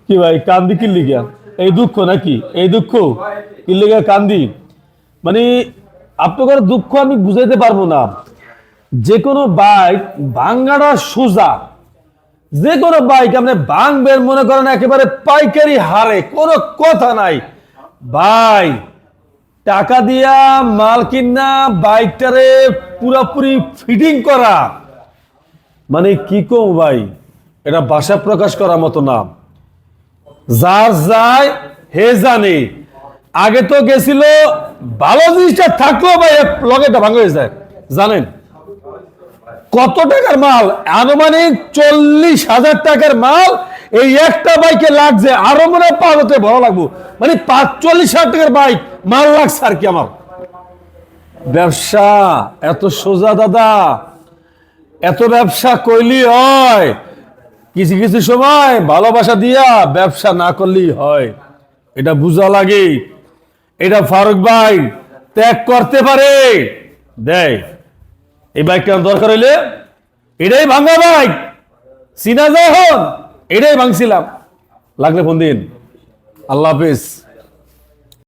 কি ভাই কান্দি কি লিগা? এই দুঃখ নাকি? এই দুঃখ কি লিগা কান্দি? মানে আপনাদের দুঃখ আমি বুঝাইতে পারবো না। যে কোনো বাইক ভাঙ্গাটা সোজা, যে কোনো বাইক আপনি ভাঙবেন মনে করেন একেবারে পাইকারি হারে, কোনো কথা নাই ভাই। টাকা দিয়া মাল কিনা বাইকটারে পুরাপুরি ফিটিং করা, মানে কি কম ভাই, এটা ভাষা প্রকাশ করার মতো না। যার যায় হে জানে। আগে তো গেছিল ভালো জিনিসটা থাকলেও ভাই লগেটা ভাঙা হয়ে যায়। জানেন কত টাকার মাল? আনুমানিক 40,000 টাকার মাল এই একটা বাইকে লাগছে, আরো মনে হয় 5 হতে ভালো লাগবো। মানে 40,000 টাকার বাইক মাল লাগছে আর কি। আমার ব্যবসা এত সোজা দাদা? এত ব্যবসা কইলি হয়? কিছু কিছু সময় ভালোবাসা দিয়া ব্যবসা না করলেই হয়, এটা বুঝা লাগে। এটা ফারুক ভাই ত্যাগ করতে পারে, দেয়। এই বাইকটা দরকার হইলে এটাই ভাঙা বাইক, চিনা যায় হন, এটাই ভাঙছিলাম। লাগলে ফোন দিন। আল্লাহ হাফিজ।